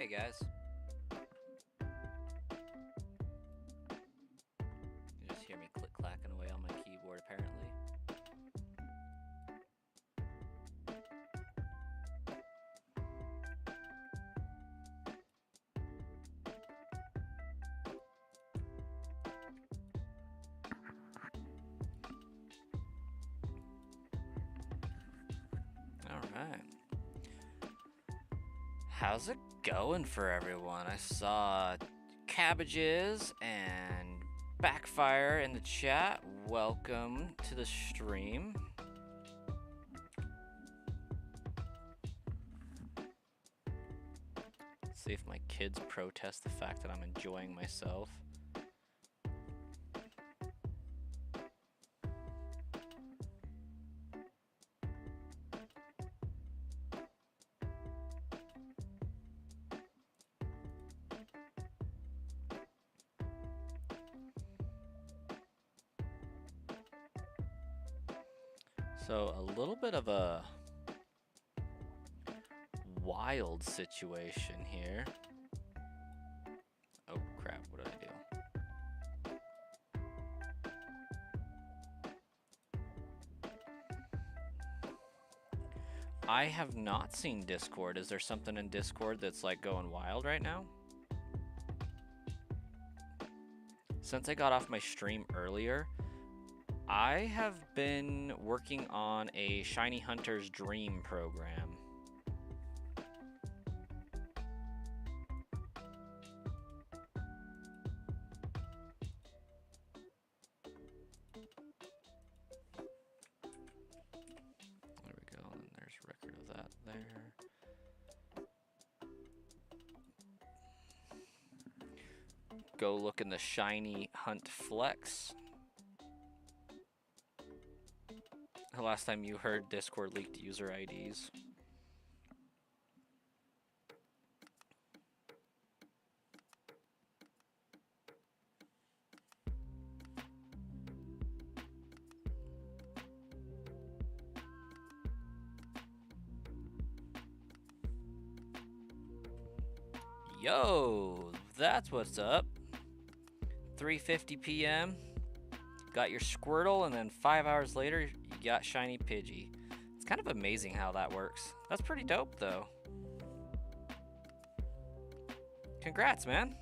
Hey guys. You just hear me click clacking away on my keyboard apparently. Alright. How's it going for everyone? I saw cabbages and backfire in the chat. Welcome to the stream. See if my kids protest the fact that I'm enjoying myself. So, a little bit of a wild situation here. Oh crap, what did I do? I have not seen Discord. Is there something in Discord that's like going wild right now? Since I got off my stream earlier, I have been working on a Shiny Hunter's Dream program. There we go, and there's a record of that there. Go look in the Shiny Hunt Flex. The last time you heard Discord leaked user IDs. Yo, that's what's up. 3:50 p.m. Got your Squirtle, and then 5 hours later, you got Shiny Pidgey. It's kind of amazing how that works. That's pretty dope, though. Congrats, man.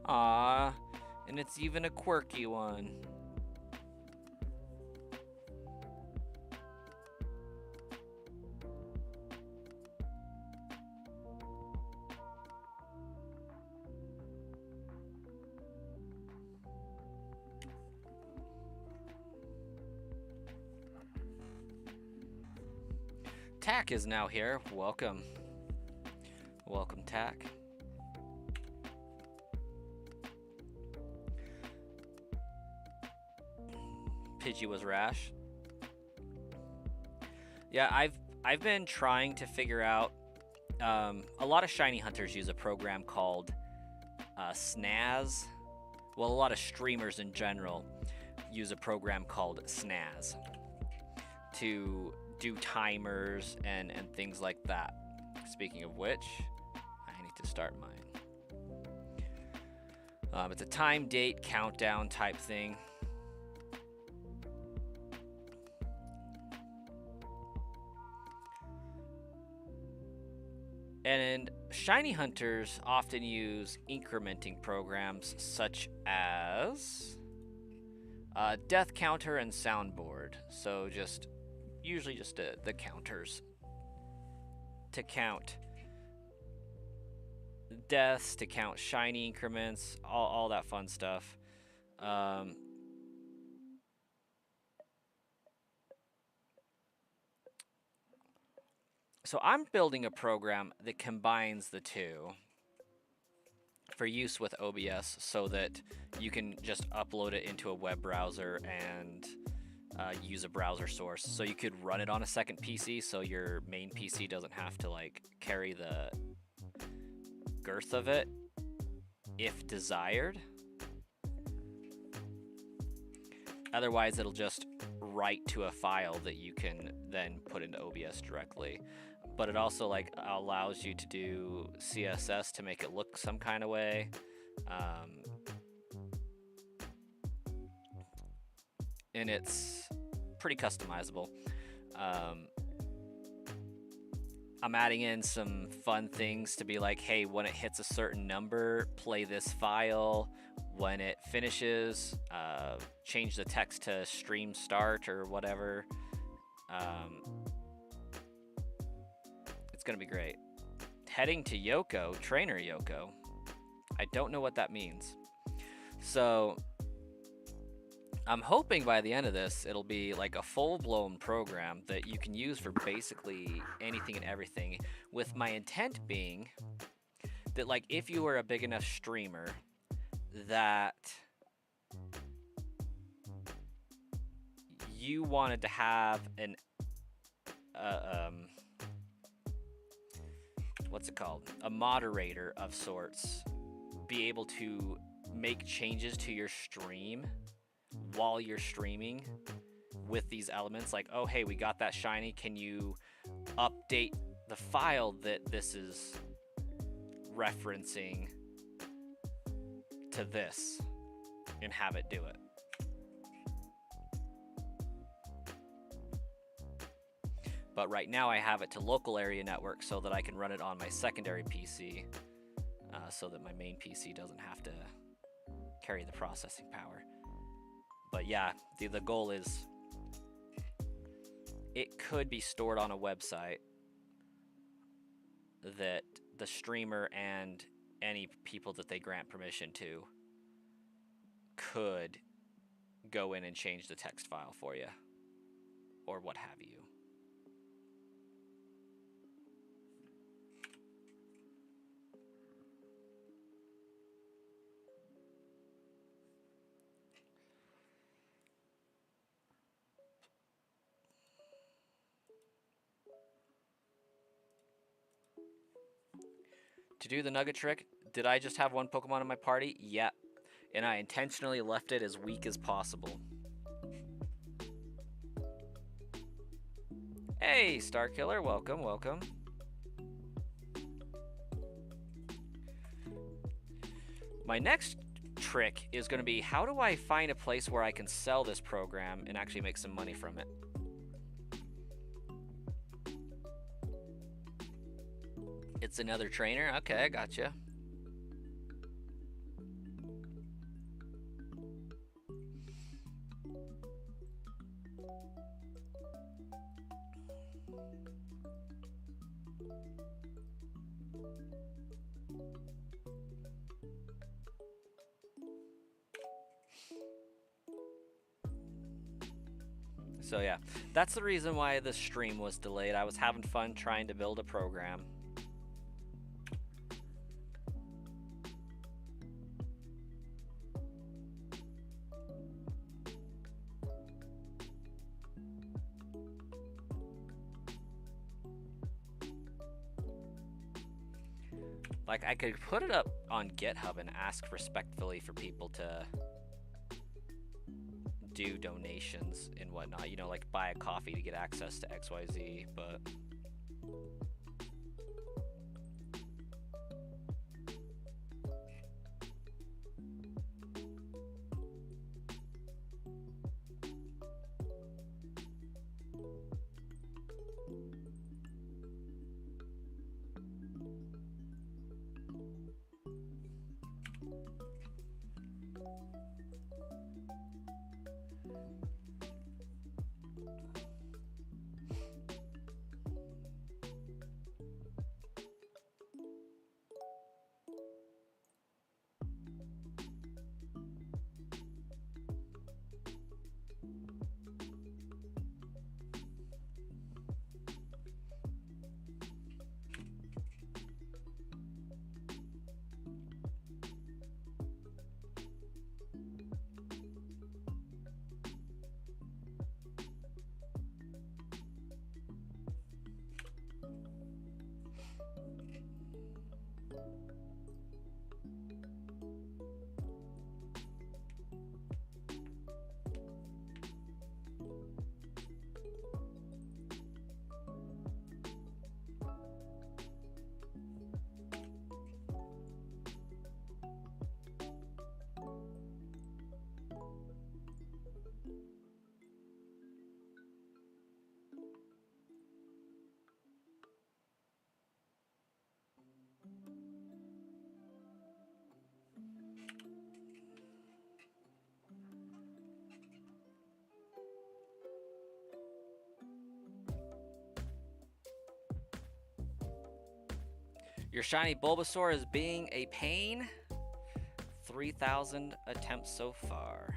Aww, and it's even a quirky one. Tack is now here. Welcome. Welcome, Tack. Pidgey was rash. Yeah, I've been trying to figure out. A lot of Shiny Hunters use a program called Snaz. Well, a lot of streamers in general use a program called Snaz to do timers and things like that. Speaking of which, I need to start mine. It's a time, date, countdown type thing. And Shiny Hunters often use incrementing programs such as Death Counter and Soundboard. So usually just the counters to count deaths, to count shiny increments, all that fun stuff. So I'm building a program that combines the two for use with OBS so that you can just upload it into a web browser and use a browser source. So you could run it on a second PC so your main PC doesn't have to like carry the girth of it if desired. Otherwise, it'll just write to a file that you can then put into OBS directly. But it also like allows you to do CSS to make it look some kind of way. And it's pretty customizable. I'm adding in some fun things to be like, hey, when it hits a certain number, play this file. When it finishes, change the text to stream start or whatever. It's gonna be great. Heading to Yoko, trainer Yoko. I don't know what that means. So I'm hoping by the end of this, it'll be like a full-blown program that you can use for basically anything and everything, with my intent being that like if you were a big enough streamer that you wanted to have an what's it called? A moderator of sorts, be able to make changes to your stream while you're streaming with these elements, like, oh hey, we got that shiny, can you update the file that this is referencing to this, and have it do it. But right now I have it to local area network so that I can run it on my secondary PC, so that my main PC doesn't have to carry the processing power. But yeah, the goal is it could be stored on a website that the streamer and any people that they grant permission to could go in and change the text file for you, or what have you. To do the nugget trick, did I just have one Pokemon in my party? Yep. And I intentionally left it as weak as possible. Hey, Starkiller, welcome, welcome. My next trick is going to be, how do I find a place where I can sell this program and actually make some money from it? It's another trainer? Okay, I gotcha. So yeah, that's the reason why the stream was delayed. I was having fun trying to build a program. Like, I could put it up on GitHub and ask respectfully for people to do donations and whatnot, you know, like buy a coffee to get access to XYZ, but Your shiny Bulbasaur is being a pain. 3,000 attempts so far.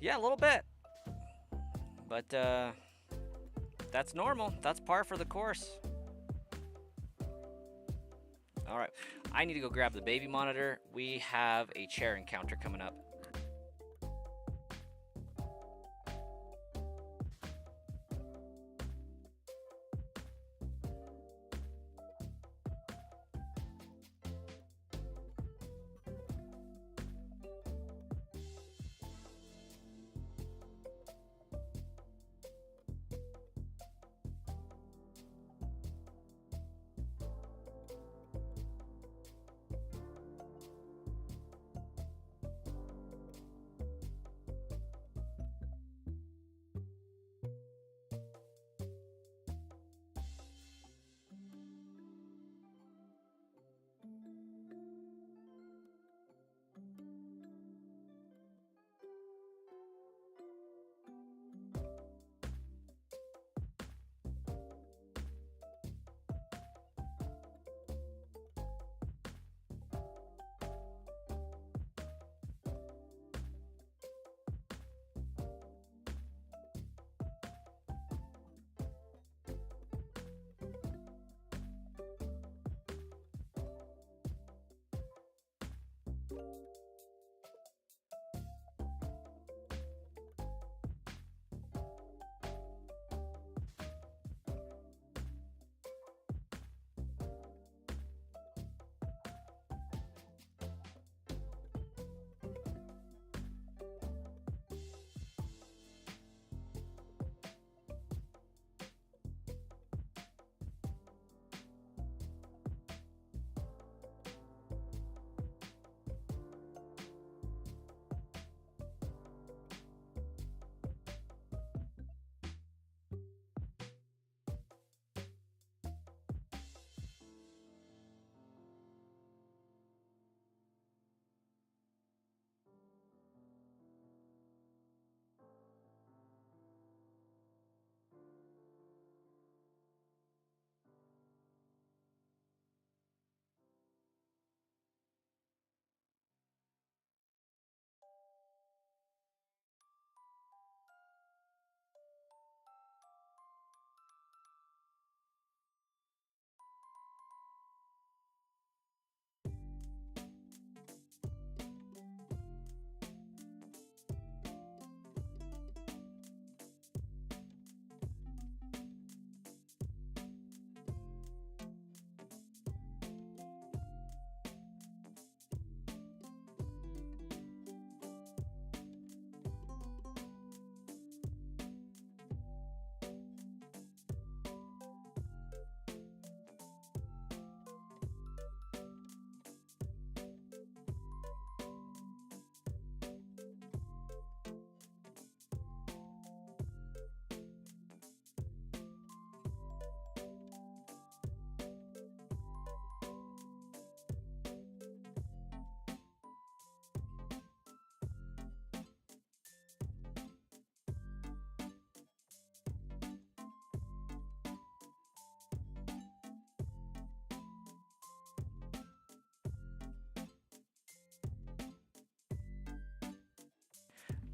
Yeah, a little bit. But that's normal. That's par for the course. All right. I need to go grab the baby monitor. We have a chair encounter coming up.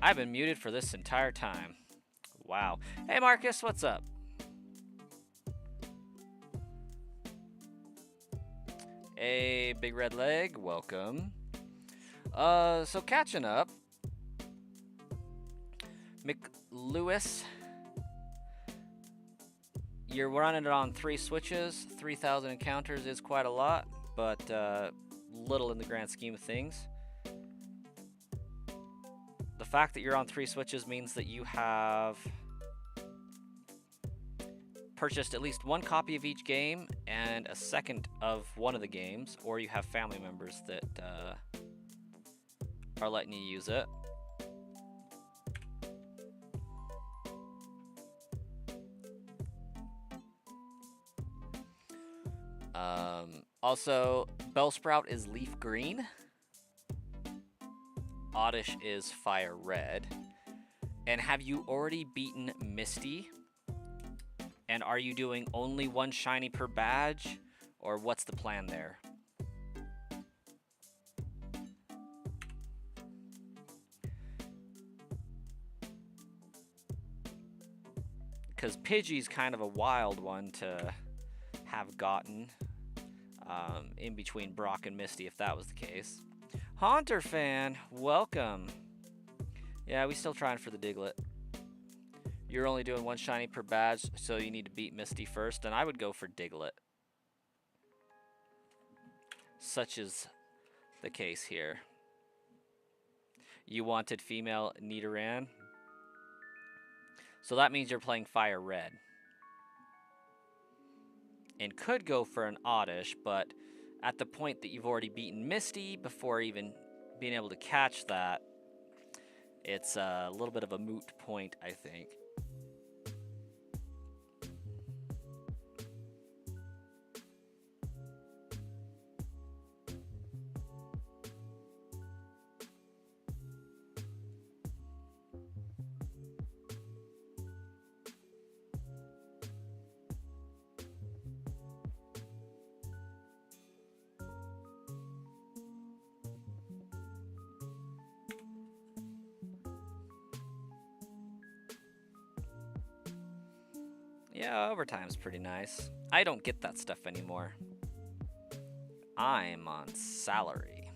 I've been muted for this entire time. Wow. Hey, Marcus, what's up? Hey, Big Red Leg, welcome. So catching up. McLewis, you're running it on 3 switches. 3,000 encounters is quite a lot, but little in the grand scheme of things. The fact that you're on 3 switches means that you have purchased at least 1 copy of each game and a second of one of the games, or you have family members that are letting you use it. Also, Bellsprout is leaf green. Oddish is fire red. And have you already beaten Misty? And are you doing only 1 shiny per badge? Or what's the plan there? Because Pidgey's kind of a wild one to have gotten in between Brock and Misty, if that was the case. Haunter fan, welcome. Yeah, we still trying for the Diglett. You're only doing 1 shiny per badge, so you need to beat Misty first, and I would go for Diglett. Such is the case here. You wanted female Nidoran, so that means you're playing Fire Red. And could go for an Oddish, but at the point that you've already beaten Misty before even being able to catch that, it's a little bit of a moot point, I think. Yeah, overtime's pretty nice. I don't get that stuff anymore. I'm on salary.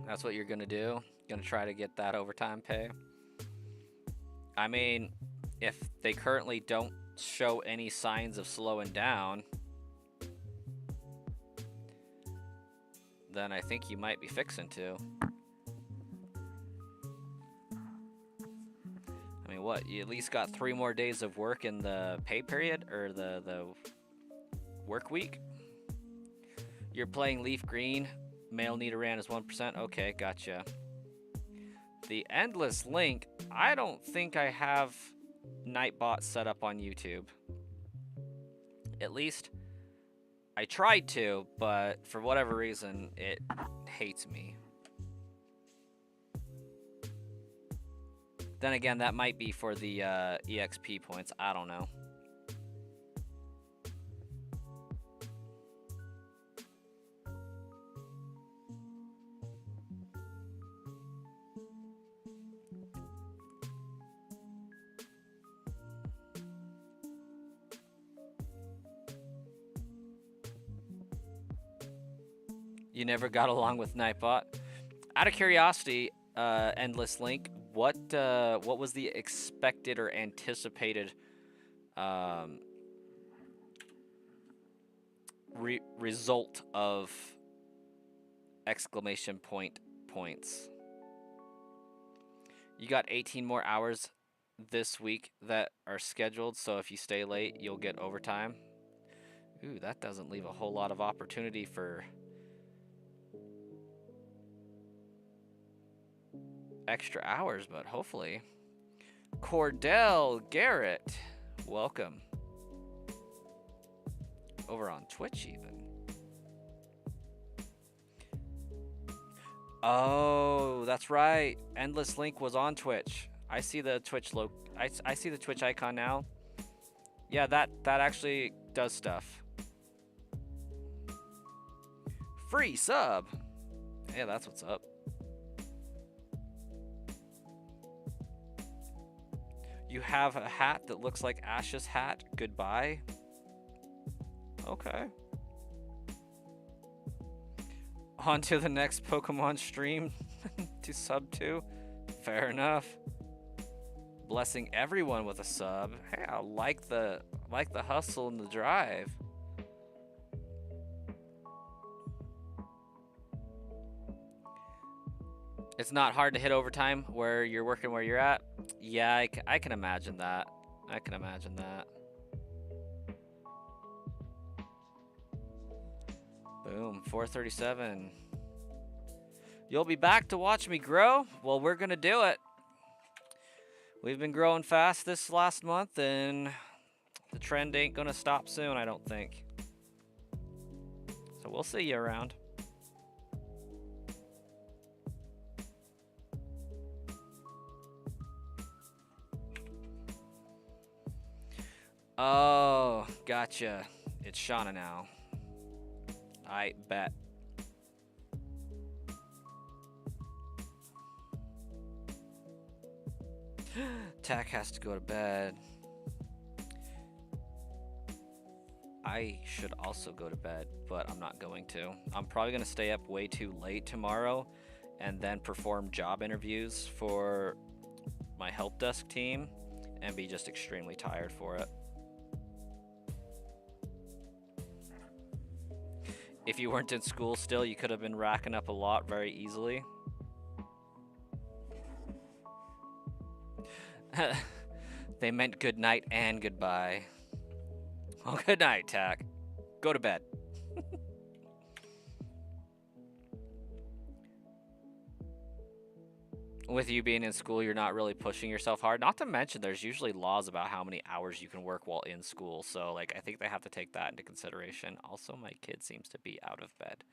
That's what you're gonna do? Gonna try to get that overtime pay? I mean, if they currently don't show any signs of slowing down, then I think you might be fixing to. I mean, what? You at least got 3 more days of work in the pay period, or the work week? You're playing Leaf Green. Male Nidoran is 1%. Okay, gotcha. The Endless Link. I don't think I have Nightbot set up on YouTube. At least I tried to, but for whatever reason, it hates me. Then again, that might be for the EXP points. I don't know. You never got along with Nightbot. Out of curiosity, Endless Link, what was the expected or anticipated result of exclamation point points? You got 18 more hours this week that are scheduled, so if you stay late, you'll get overtime. Ooh, that doesn't leave a whole lot of opportunity for extra hours, but hopefully. Cordell Garrett, welcome. Over on Twitch even. Oh, that's right. Endless Link was on Twitch. I see the Twitch I see the Twitch icon now. Yeah, that actually does stuff. Free sub. Yeah, that's what's up. You have a hat that looks like Ash's hat. Goodbye. Okay. On to the next Pokemon stream to sub to. Fair enough. Blessing everyone with a sub. Hey, I like the hustle and the drive. It's not hard to hit overtime where you're working where you're at. Yeah, I can imagine that. I can imagine that. Boom, 437. You'll be back to watch me grow? Well, we're going to do it. We've been growing fast this last month, and the trend ain't going to stop soon, I don't think. So we'll see you around. Oh, gotcha. It's Shauna now. I bet. Tack has to go to bed. I should also go to bed, but I'm not going to. I'm probably going to stay up way too late tomorrow and then perform job interviews for my help desk team and be just extremely tired for it. If you weren't in school still, you could have been racking up a lot very easily. They meant good night and goodbye. Oh, good night, Tack. Go to bed. With you being in school, you're not really pushing yourself hard. Not to mention, there's usually laws about how many hours you can work while in school. So, like, I think they have to take that into consideration. Also, my kid seems to be out of bed.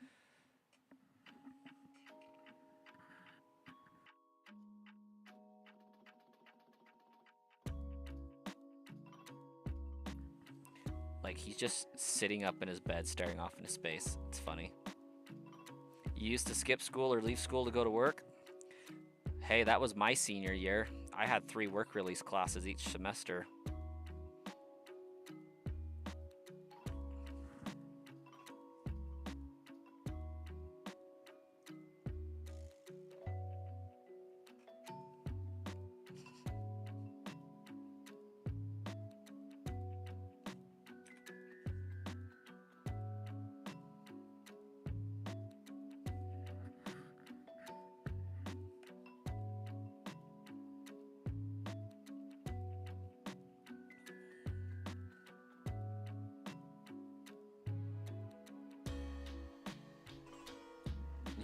Like, he's just sitting up in his bed, staring off into space. It's funny. You used to skip school or leave school to go to work? Hey, that was my senior year. I had 3 work release classes each semester.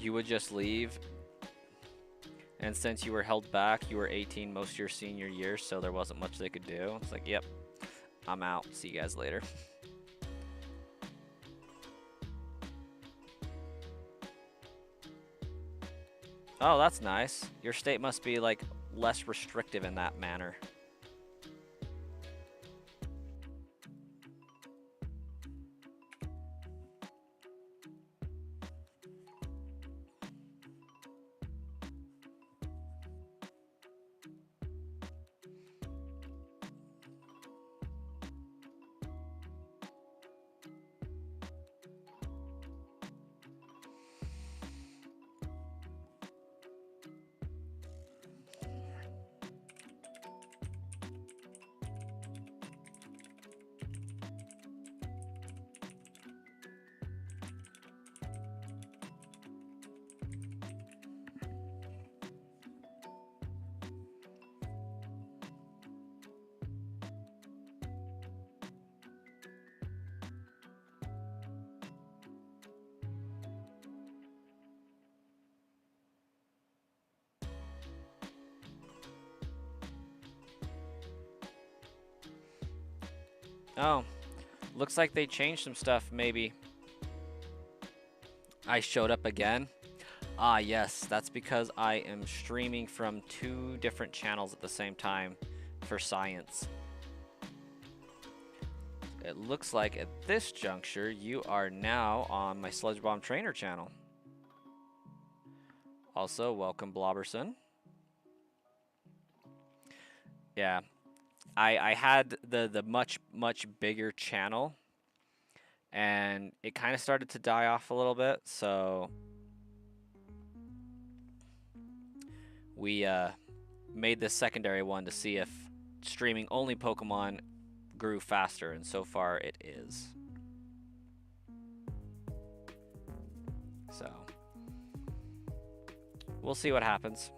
You would just leave, and since you were held back, you were 18 most of your senior year, so there wasn't much they could do. It's like, yep, I'm out. See you guys later. Oh, that's nice. Your state must be, like, less restrictive in that manner. Oh, looks like they changed some stuff, maybe. I showed up again. Ah, yes, that's because I am streaming from 2 different channels at the same time for science. It looks like at this juncture, you are now on my Sludge Bomb Trainer channel. Also, welcome, Blobberson. Yeah, I had the much bigger channel, and it kind of started to die off a little bit, so we made this secondary one to see if streaming only Pokemon grew faster, and so far it is. So we'll see what happens.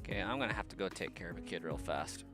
Okay, I'm gonna have to go take care of a kid real fast.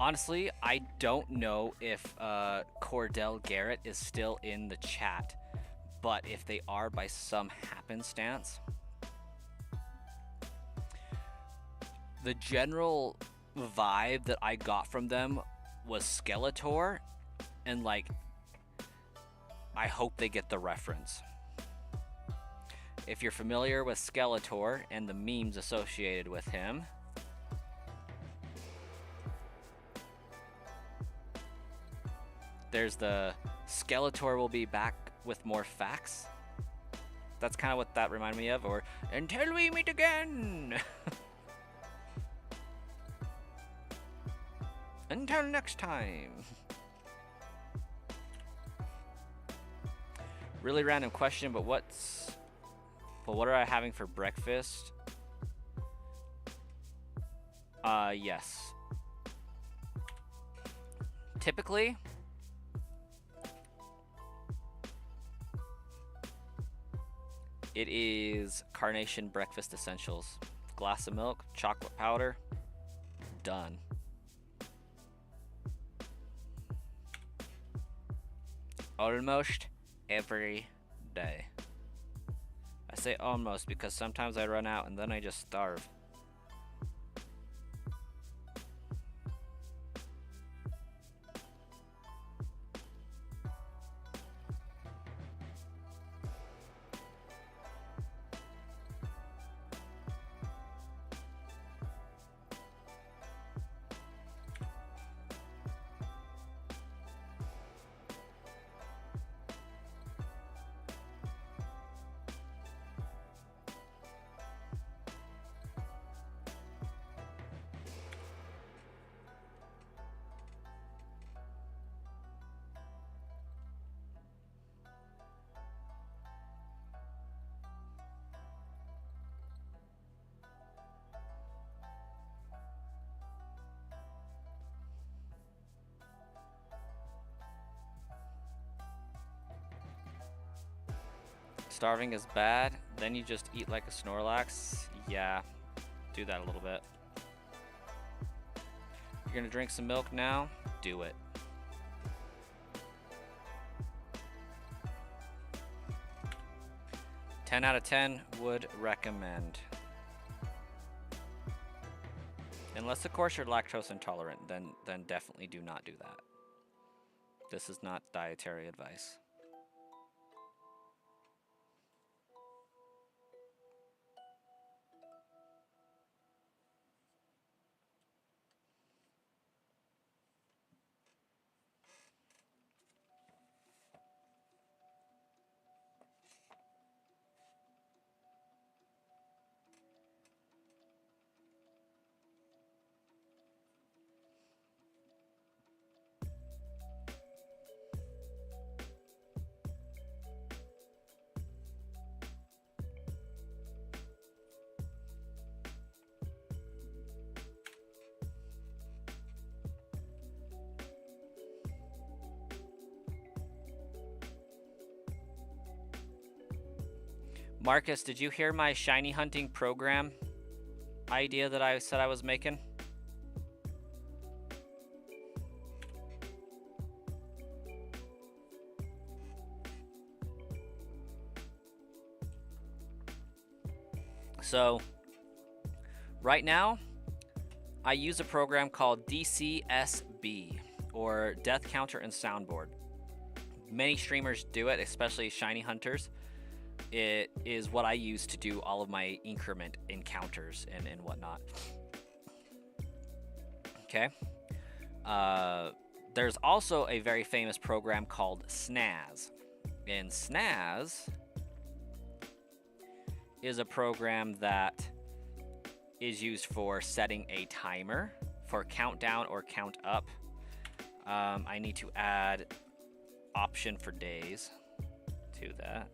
Honestly, I don't know if Cordell Garrett is still in the chat, but if they are by some happenstance, the general vibe that I got from them was Skeletor, and like, I hope they get the reference. If you're familiar with Skeletor and the memes associated with him, there's the Skeletor will be back with more facts. That's kind of what that reminded me of. Or, until we meet again! Until next time! Really random question, but what are I having for breakfast? Yes. Typically, it is Carnation Breakfast Essentials. Glass of milk, chocolate powder, done. Almost every day. I say almost because sometimes I run out and then I just starve. Starving is bad, then you just eat like a Snorlax. Yeah, do that a little bit. You're gonna drink some milk now? Do it. Ten out of 10 would recommend. Unless, of course, you're lactose intolerant, then definitely do not do that. This is not dietary advice. Marcus, did you hear my shiny hunting program idea that I said I was making? So, right now, I use a program called DCSB, or Death Counter and Soundboard. Many streamers do it, especially shiny hunters. It is what I use to do all of my increment encounters and whatnot. Okay. There's also a very famous program called Snaz. And Snaz is a program that is used for setting a timer for countdown or count up. I need to add option for days to that.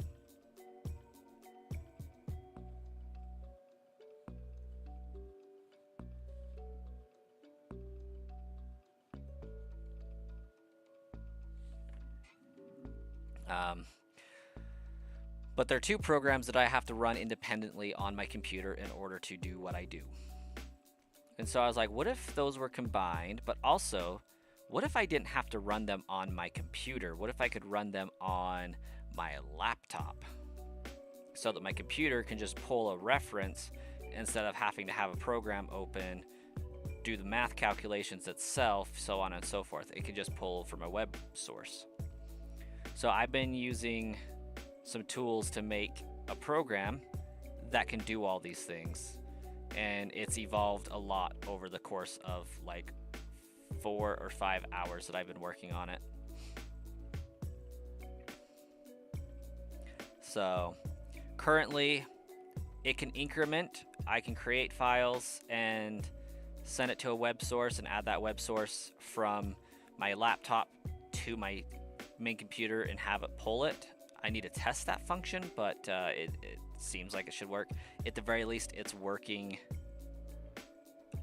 But there are two programs that I have to run independently on my computer in order to do what I do. And so I was like, what if those were combined? But also, what if I didn't have to run them on my computer? What if I could run them on my laptop? So that my computer can just pull a reference instead of having to have a program open, do the math calculations itself, so on and so forth. It can just pull from a web source. So I've been using some tools to make a program that can do all these things. And it's evolved a lot over the course of like 4 or 5 hours that I've been working on it. So currently it can increment. I can create files and send it to a web source and add that web source from my laptop to my main computer and have it pull it. I need to test that function, but it seems like it should work. At the very least, it's working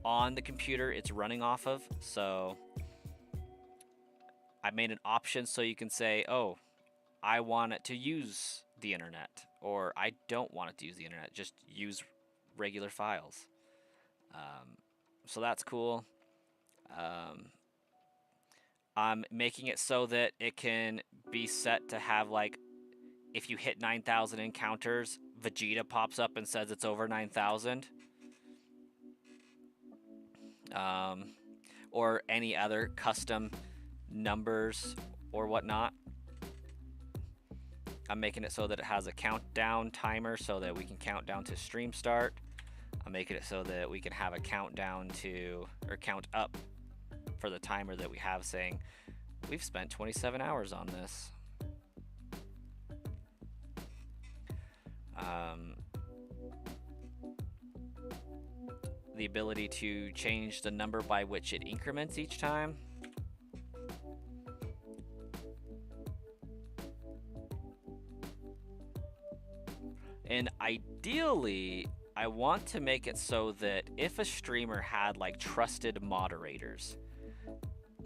on the computer it's running off of. So I made an option so you can say, oh, I want it to use the internet, or I don't want it to use the internet, just use regular files. So that's cool. I'm making it so that it can be set to have, like, if you hit 9,000 encounters, Vegeta pops up and says it's over 9,000. Or any other custom numbers or whatnot. I'm making it so that it has a countdown timer so that we can count down to stream start. I'm making it so that we can have a countdown to, or count up for the timer that we have, saying we've spent 27 hours on this. The ability to change the number by which it increments each time. And ideally, I want to make it so that if a streamer had like trusted moderators,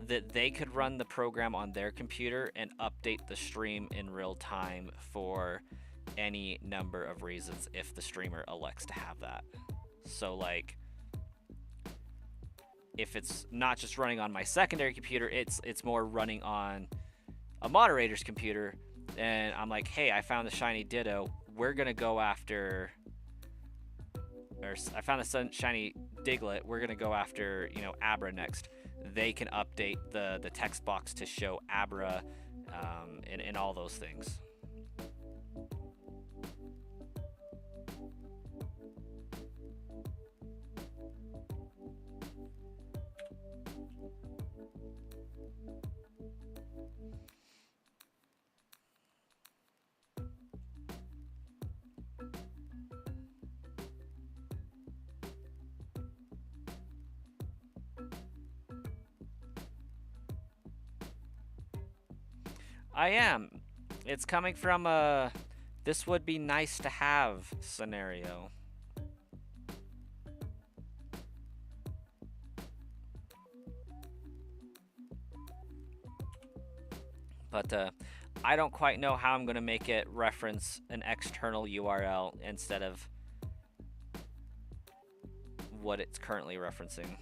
that they could run the program on their computer and update the stream in real time for any number of reasons if the streamer elects to have that. So like, if it's not just running on my secondary computer, it's more running on a moderator's computer, and I'm like, hey, I found the shiny Ditto. We're gonna go after, or I found the shiny Diglett. We're gonna go after, you know, Abra next. They can update the text box to show Abra, and all those things. I am. It's coming from a this would be nice to have scenario. But I don't quite know how I'm going to make it reference an external URL instead of what it's currently referencing.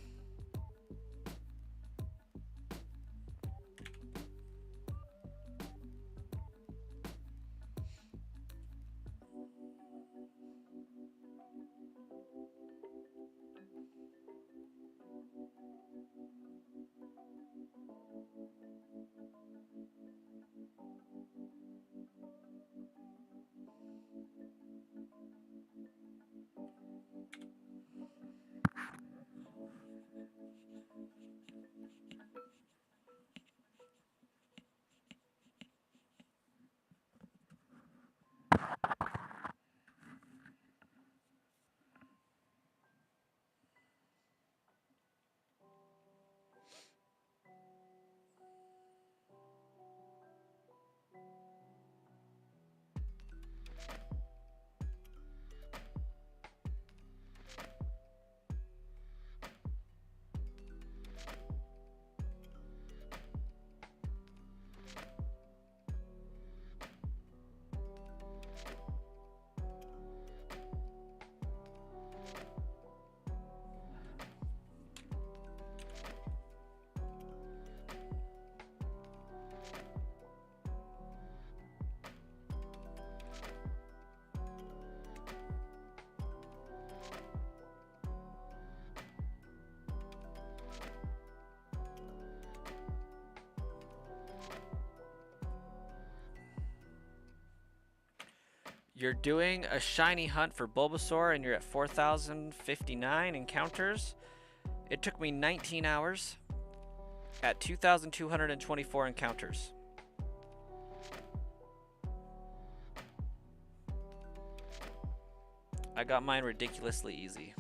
You're doing a shiny hunt for Bulbasaur and you're at 4,059 encounters. It took me 19 hours at 2,224 encounters. I got mine ridiculously easy.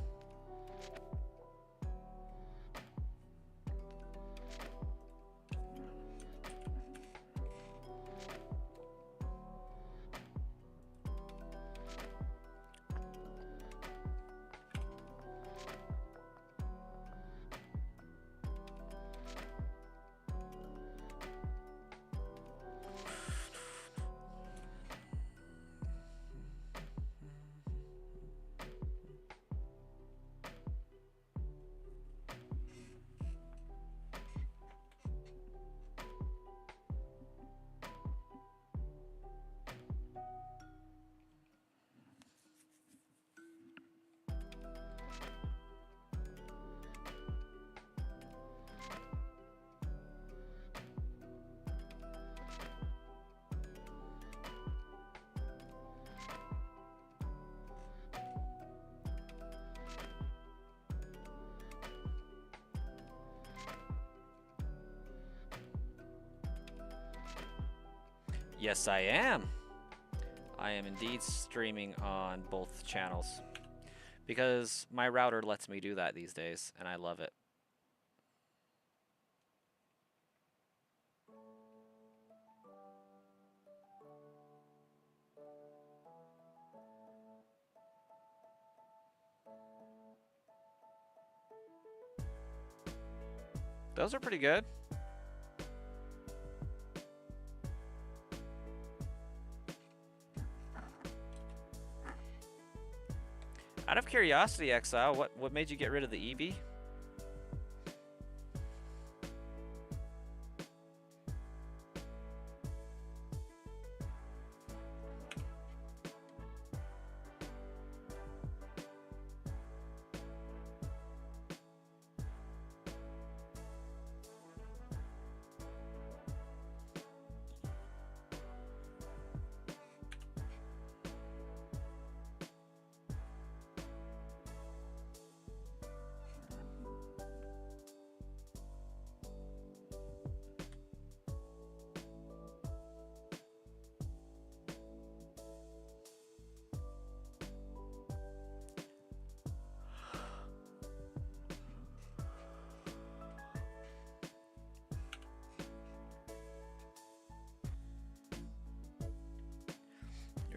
Yes, I am. I am indeed streaming on both channels because my router lets me do that these days, and I love it. Those are pretty good. Out of curiosity, Exile, what made you get rid of the EV?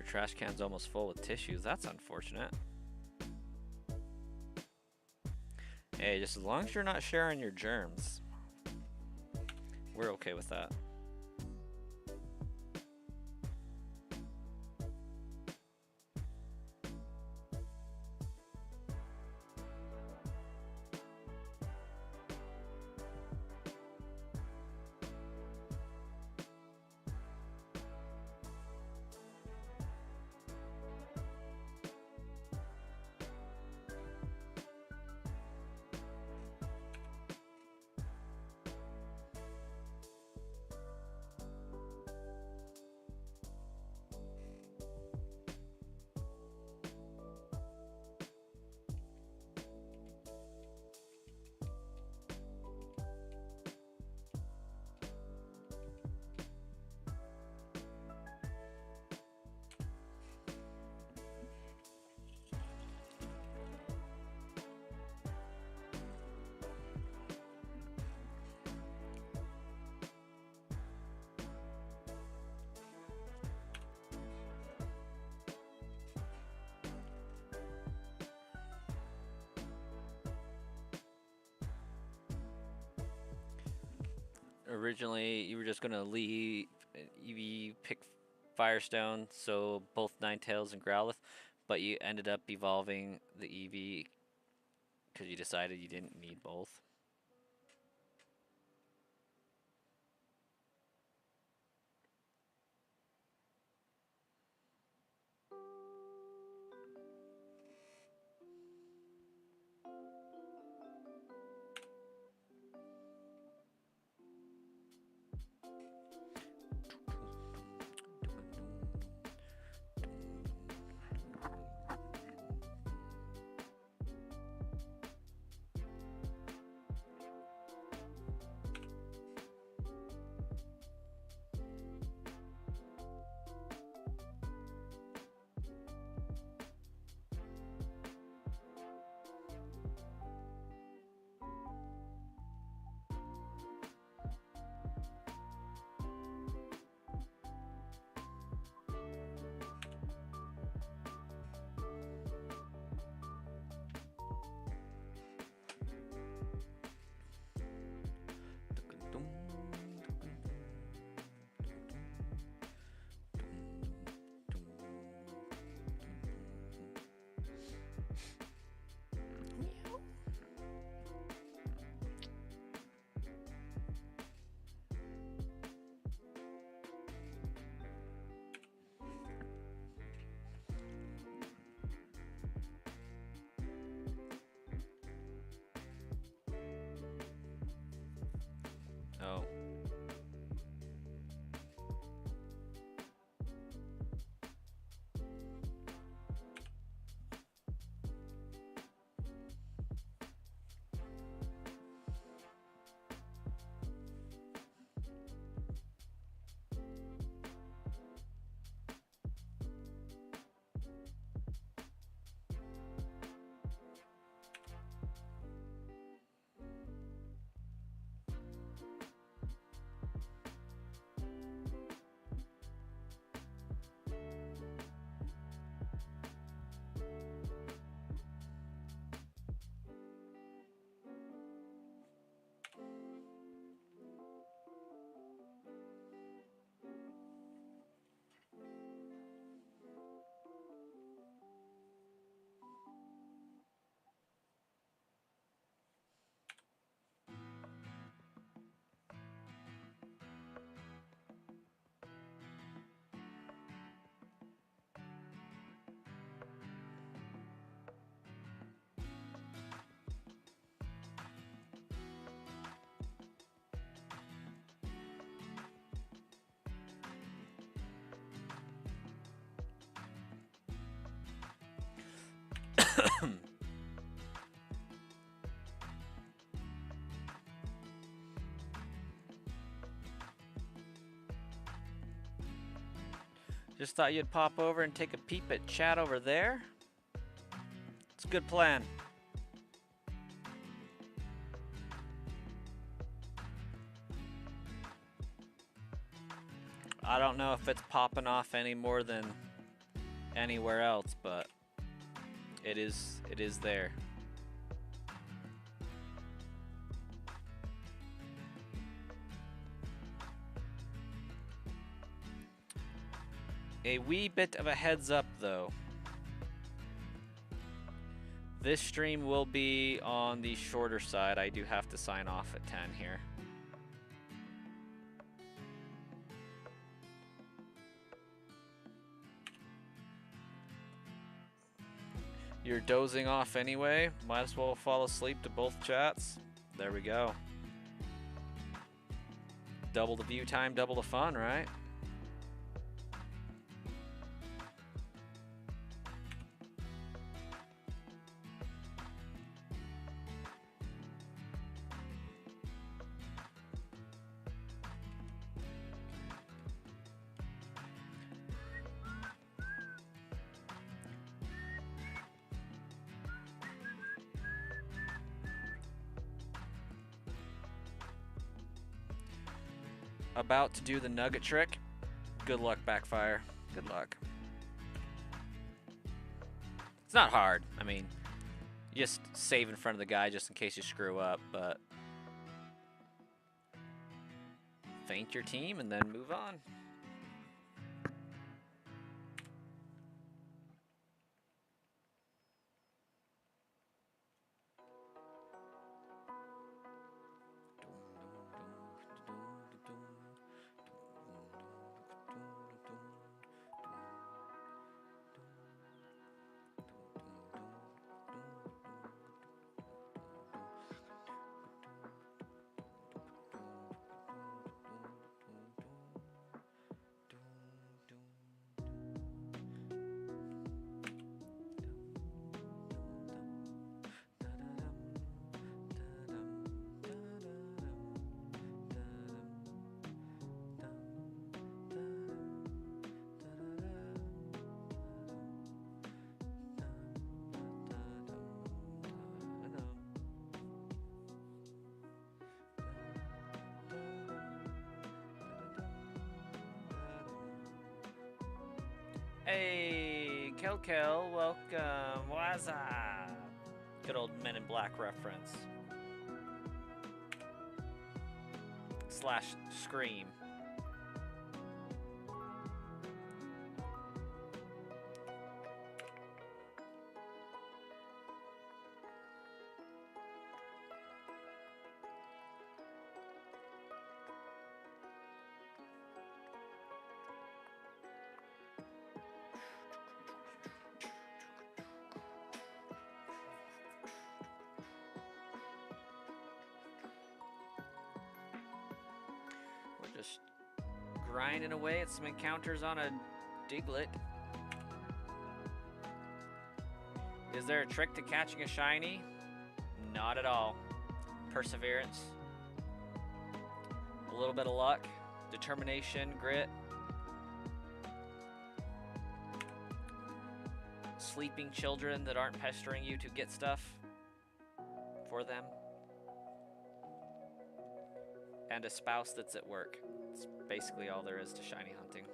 Trash can's almost full with tissues. That's unfortunate. Hey, just as long as you're not sharing your germs, we're okay with that. Originally, you were just gonna leave EV pick Firestone, so both Ninetales and Growlithe, but you ended up evolving the EV because you decided you didn't need both. Just thought you'd pop over and take a peep at chat over there. It's a good plan. I don't know if it's popping off any more than anywhere else, but it is there. A wee bit of a heads up though. This stream will be on the shorter side. I do have to sign off at 10 here. You're dozing off anyway. Might as well fall asleep to both chats. There we go. Double the view time, double the fun, right? About to do the nugget trick. Good luck, backfire. Good luck. It's not hard. I mean, just save in front of the guy just in case you screw up, but feint your team and then move on. Hey, Kel, welcome. What's up? Good old Men in Black reference. Slash Scream. Just grinding away at some encounters on a Diglett. Is there a trick to catching a shiny? Not at all. Perseverance, a little bit of luck, determination, grit, sleeping children that aren't pestering you to get stuff for them, and a spouse that's at work. It's basically all there is to shiny hunting.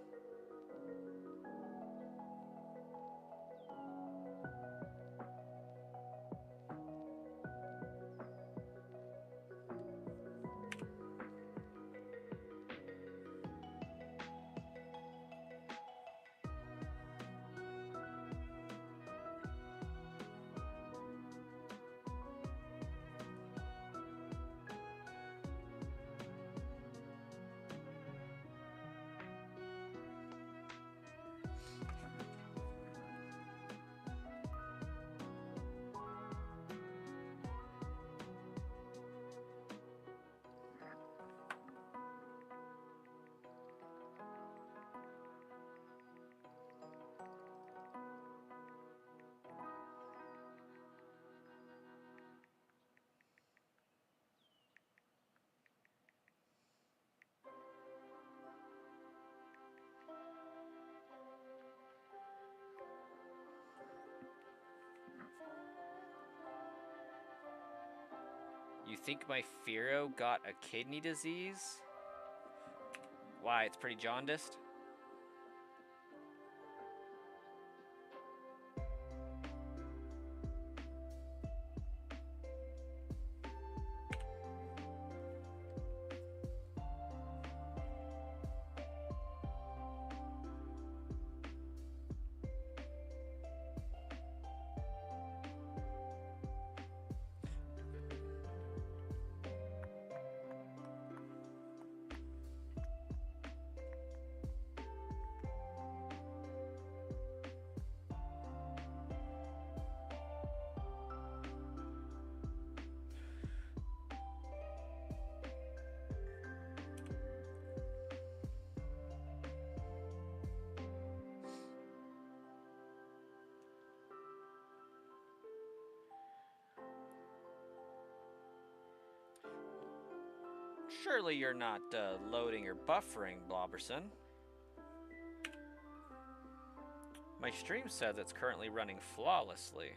think my Firo got a kidney disease? Why, it's pretty jaundiced? Surely you're not loading or buffering, Blobberson. My stream says it's currently running flawlessly.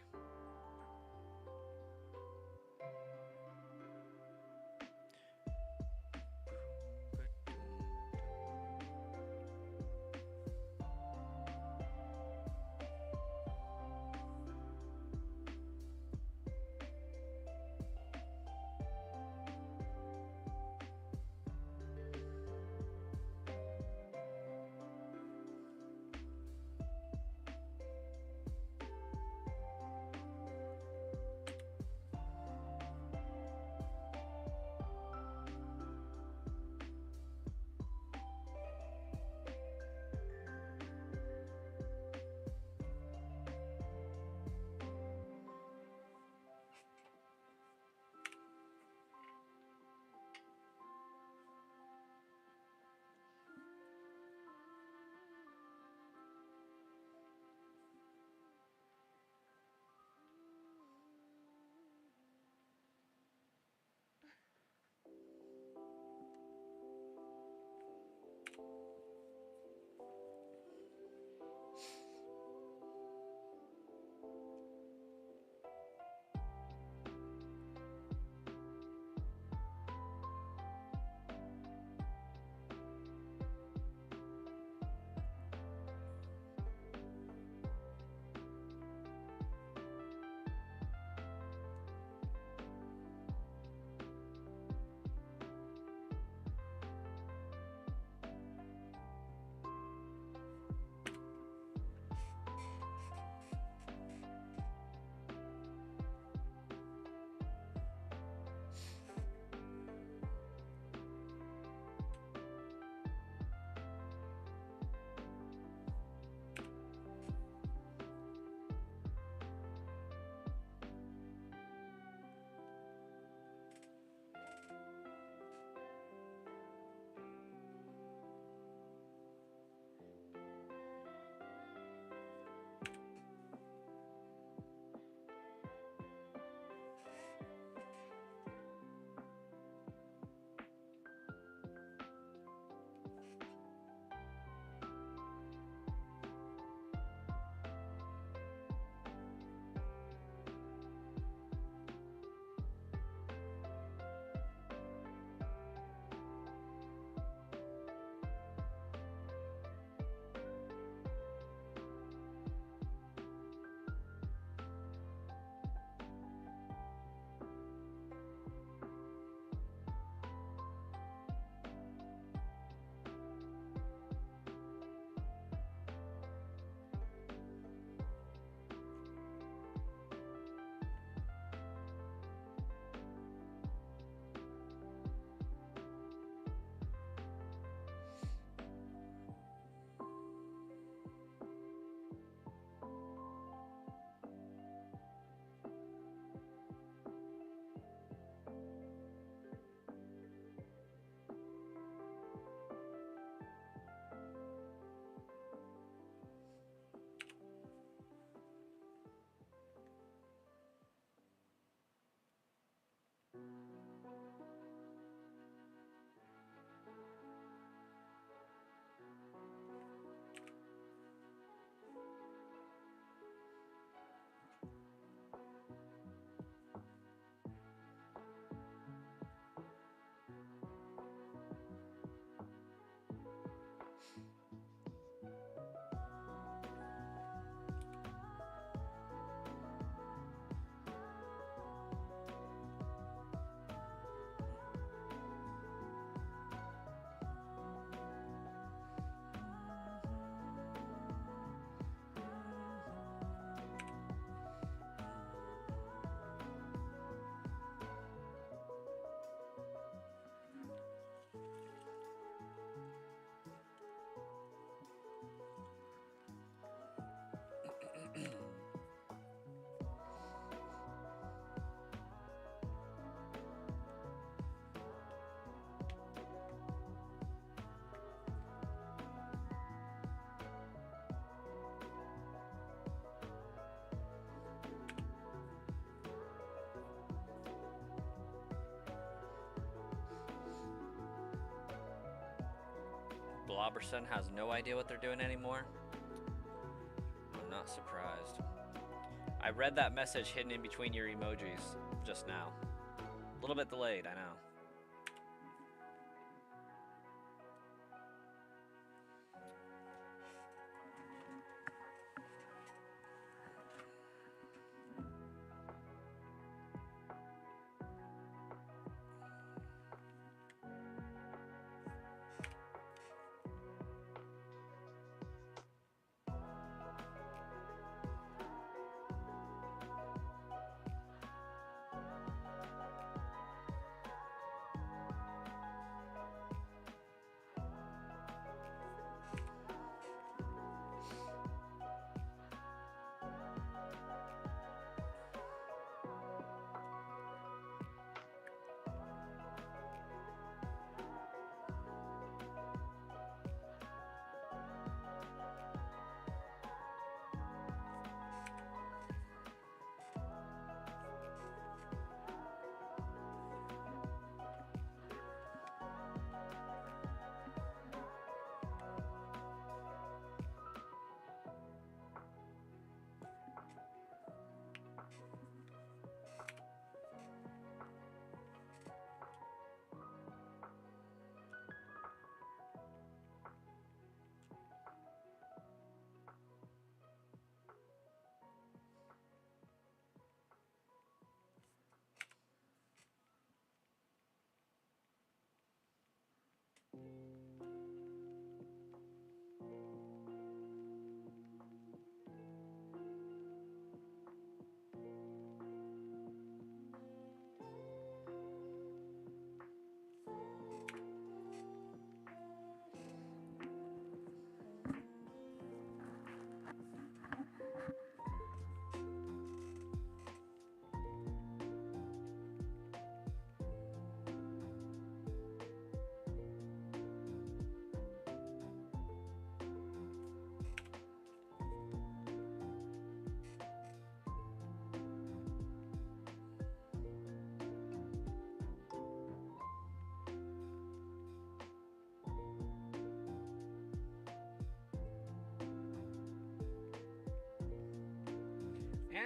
Globberson has no idea what they're doing anymore. I'm not surprised. I read that message hidden in between your emojis just now. A little bit delayed, I know.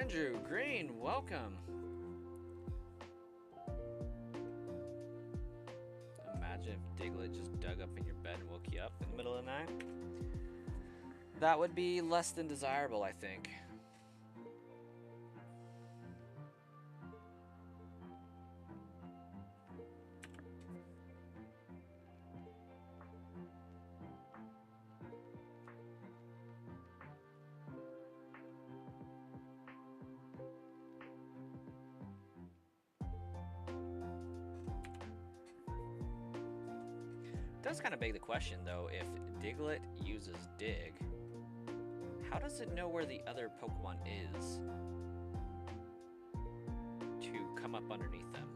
Andrew Green, welcome. Imagine if Diglett just dug up in your bed and woke you up in the middle of the night. That would be less than desirable, I think. Does kind of beg the question, though, if Diglett uses Dig, how does it know where the other Pokemon is to come up underneath them?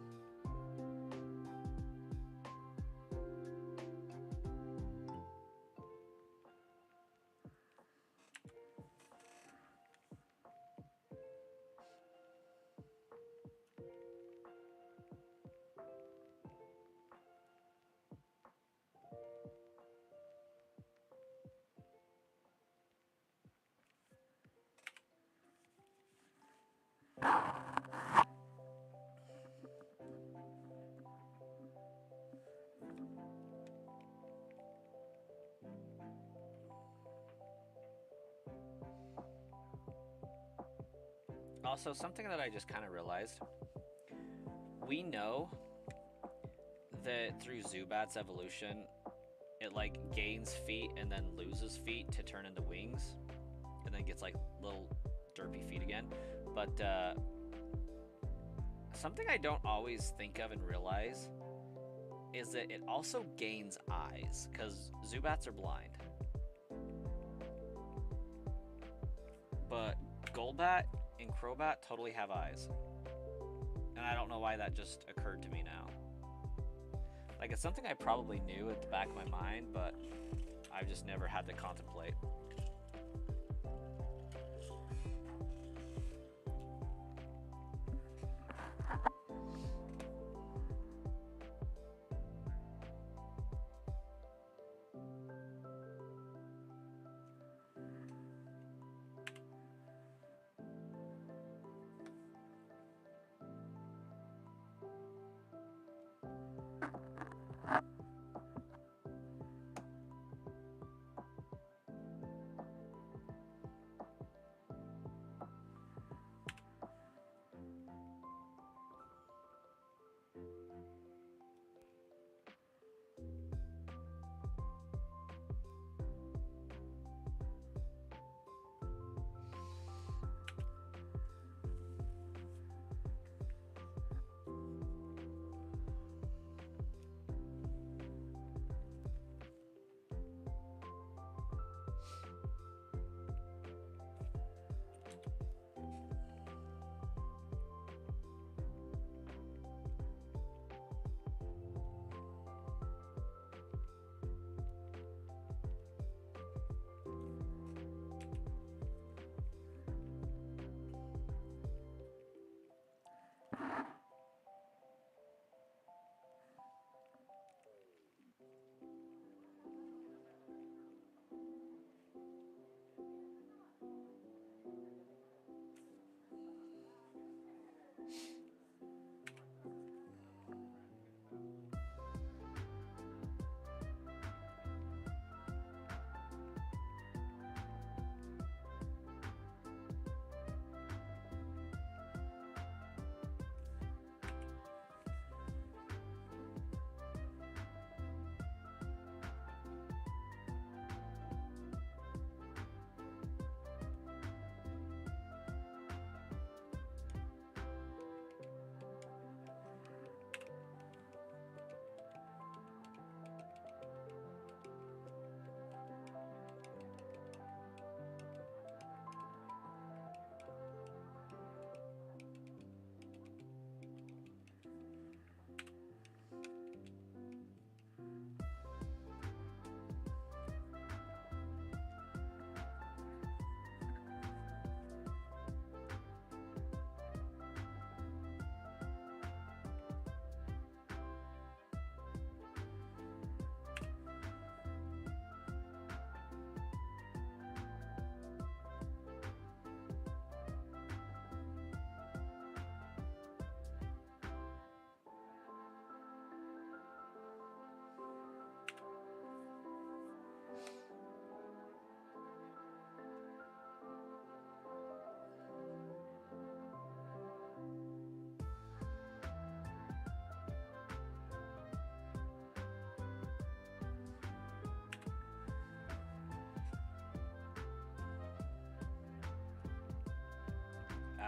Also, something that I just kind of realized, we know that through Zubat's evolution, it like gains feet and then loses feet to turn into wings, and then gets like little derpy feet again. But something I don't always think of and realize is that it also gains eyes, because Zubats are blind. But Golbat and Crobat totally have eyes. And I don't know why that just occurred to me now. Like, it's something I probably knew at the back of my mind, but I've just never had to contemplate.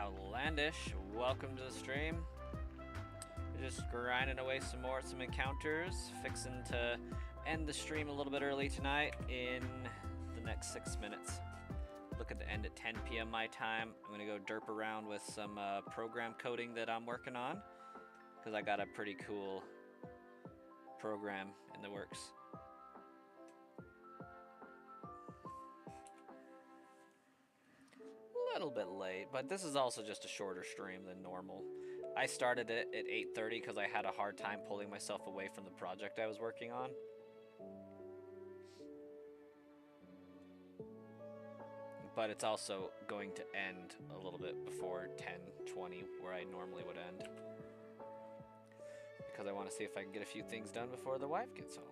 Outlandish, welcome to the stream. We're just grinding away some encounters, fixing to end the stream a little bit early tonight in the next 6 minutes. Looking to end at 10 p.m. my time. I'm gonna go derp around with some program coding that I'm working on, because I got a pretty cool program in the works. A little bit late, but this is also just a shorter stream than normal. I started it at 8:30 because I had a hard time pulling myself away from the project I was working on. But it's also going to end a little bit before 10:20, where I normally would end, because I want to see if I can get a few things done before the wife gets home.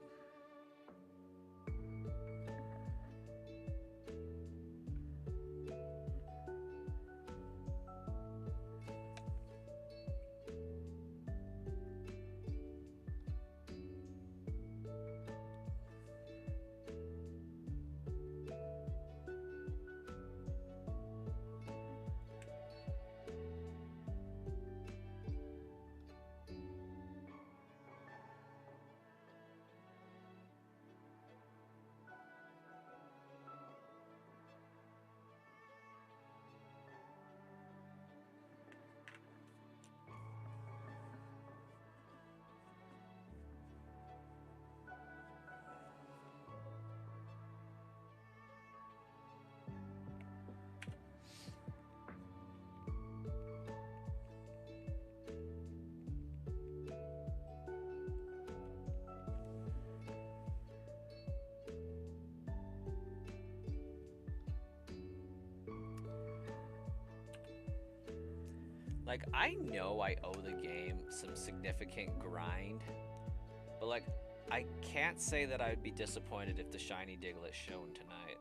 Like, I know I owe the game some significant grind, but like, I can't say that I would be disappointed if the shiny Diglett's shown tonight.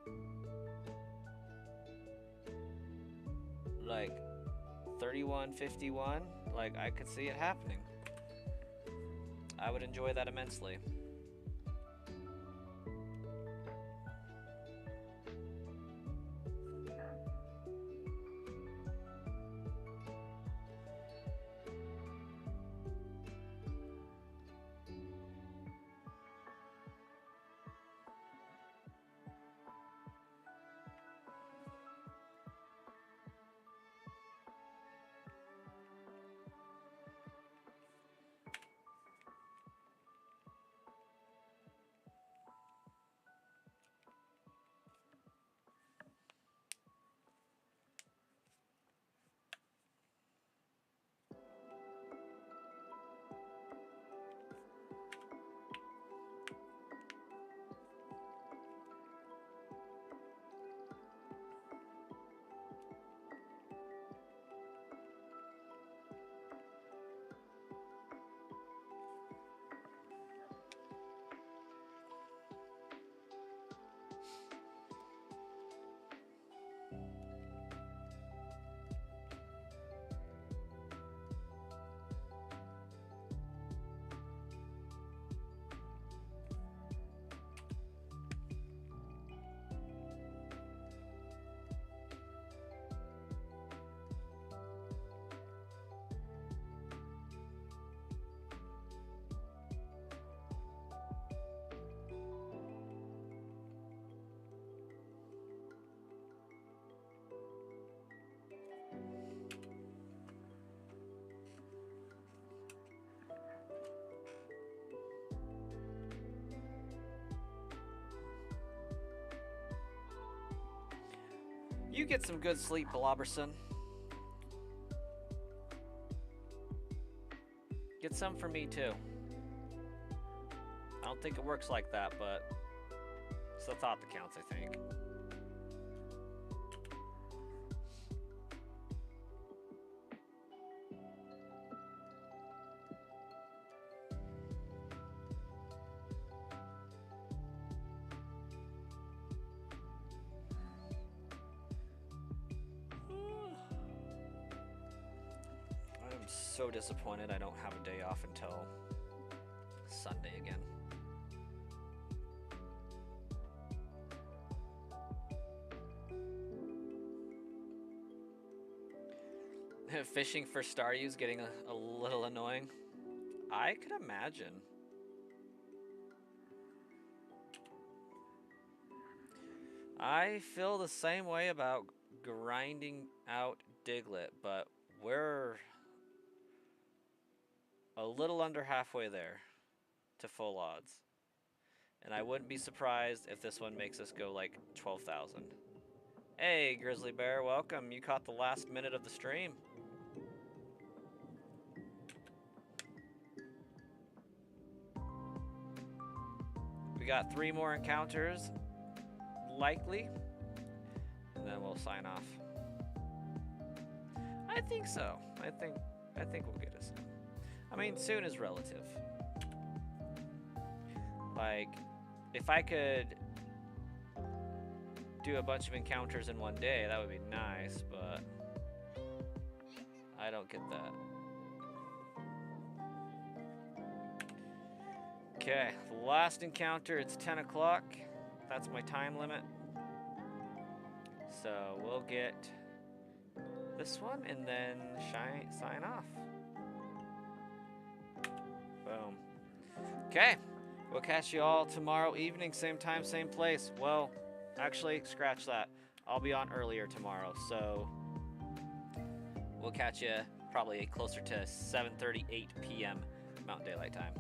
Like, 3151, like, I could see it happening. I would enjoy that immensely. You get some good sleep, Blobberson. Get some for me, too. I don't think it works like that, but it's the thought that counts, I think. So disappointed I don't have a day off until Sunday again. Fishing for Staryu's getting a little annoying. I could imagine. I feel the same way about grinding out Diglett, but we're a little under halfway there to full odds. And I wouldn't be surprised if this one makes us go like 12,000. Hey, Grizzly Bear, welcome. You caught the last minute of the stream. We got 3 more encounters, likely, and then we'll sign off. I think so. I think we'll get us. I mean, soon is relative. Like, if I could do a bunch of encounters in one day, that would be nice, but I don't get that. Okay, last encounter, it's 10 o'clock. That's my time limit. So we'll get this one and then sign off. Boom. Okay, we'll catch you all tomorrow evening, same time, same place. Well, actually, scratch that. I'll be on earlier tomorrow, so we'll catch you probably closer to 7:30, 8 p.m. Mountain Daylight Time.